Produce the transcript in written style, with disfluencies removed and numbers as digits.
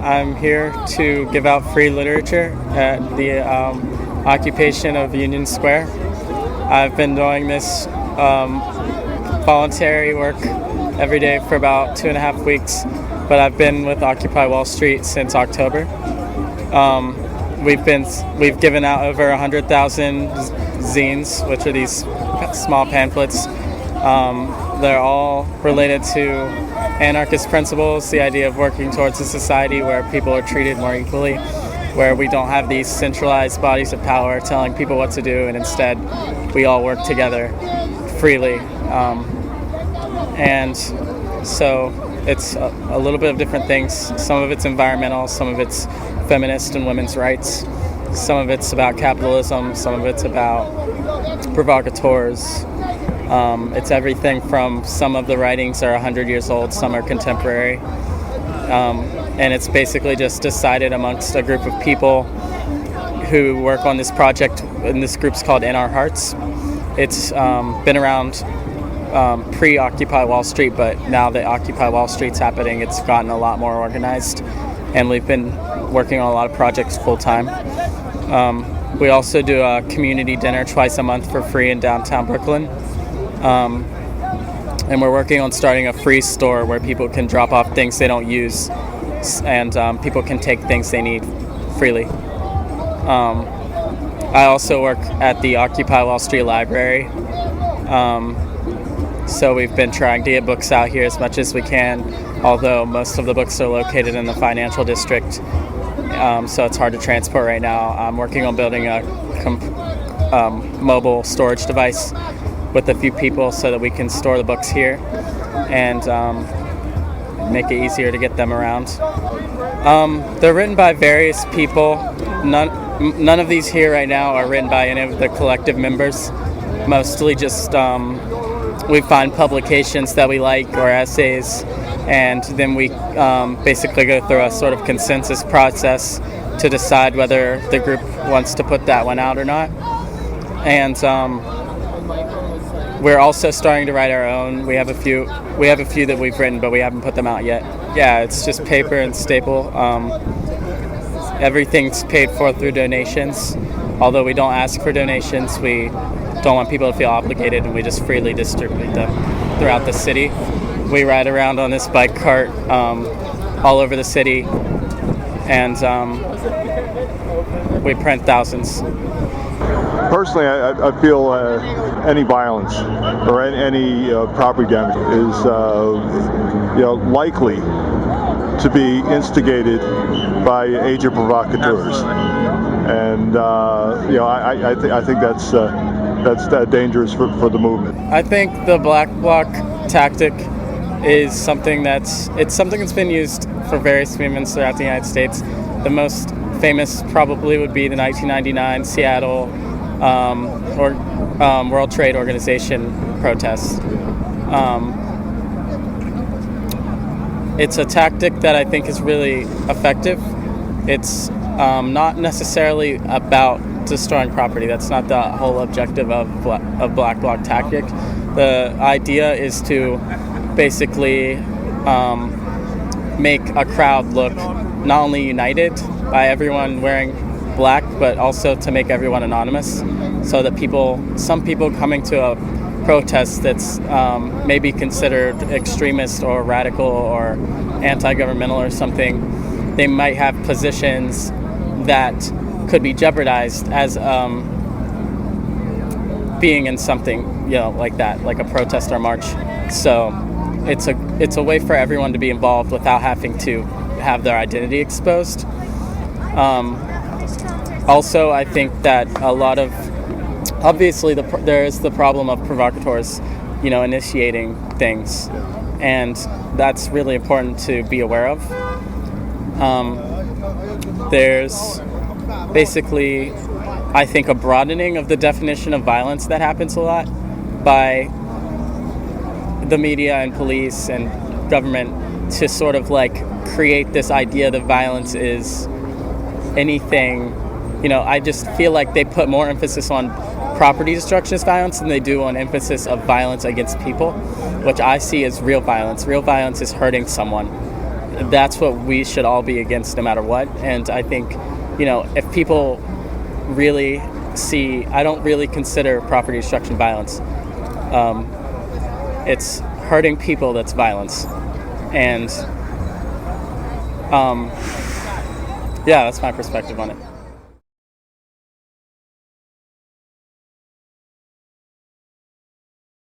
I'm here to give out free literature at the occupation of Union Square. I've been doing this voluntary work every day for about 2.5 weeks, but I've been with Occupy Wall Street since October. We've given out over 100,000 zines, which are these small pamphlets. They're all related to anarchist principles, the idea of working towards a society where people are treated more equally, where we don't have these centralized bodies of power telling people what to do, and instead we all work together freely. And so it's a little bit of different things. Some of it's environmental, some of it's feminist and women's rights, some of it's about capitalism, some of it's about provocateurs. It's everything from some of the writings are 100 years old, some are contemporary. And it's basically just decided amongst a group of people who work on this project, and this group's called In Our Hearts. It's been around pre-Occupy Wall Street, but now that Occupy Wall Street's happening, it's gotten a lot more organized, and we've been working on a lot of projects full-time. We also do a community dinner twice a month for free in downtown Brooklyn. And we're working on starting a free store where people can drop off things they don't use, and people can take things they need freely. I also work at the Occupy Wall Street Library. So we've been trying to get books out here as much as we can, although most of the books are located in the financial district, so it's hard to transport right now. I'm working on building a mobile storage device with a few people so that we can store the books here and make it easier to get them around. They're written by various people. None of these here right now are written by any of the collective members. Mostly just we find publications that we like or essays, and then we basically go through a sort of consensus process to decide whether the group wants to put that one out or not. And we're also starting to write our own. We have a few that we've written, but we haven't put them out yet. Yeah, it's just paper and staple. Everything's paid for through donations. Although we don't ask for donations, we don't want people to feel obligated, and we just freely distribute them throughout the city. We ride around on this bike cart all over the city, and we print thousands. Personally, I feel any violence or any property damage is likely to be instigated by agent provocateurs, and I think that's dangerous for the movement. I think the black bloc tactic is something that's been used for various movements throughout the United States. The most famous probably would be the 1999 Seattle World Trade Organization protests. It's a tactic that I think is really effective. It's not necessarily about destroying property. That's not the whole objective of black bloc tactic. The idea is to basically make a crowd look not only united by everyone wearing black, but also to make everyone anonymous, so that some people coming to a protest that's maybe considered extremist or radical or anti-governmental or something, they might have positions that could be jeopardized as being in something, like that, like a protest or march. So it's a way for everyone to be involved without having to have their identity exposed. Also, I think that a lot of, obviously, there is the problem of provocateurs, initiating things, and that's really important to be aware of. There's basically, I think, a broadening of the definition of violence that happens a lot by the media and police and government to sort of create this idea that violence is anything. I just feel like they put more emphasis on property destruction as violence than they do on emphasis of violence against people, which I see as real violence. Real violence is hurting someone. that's what we should all be against no matter what. And I think, if people really see, I don't really consider property destruction violence. It's hurting people that's violence. And yeah, that's my perspective on it.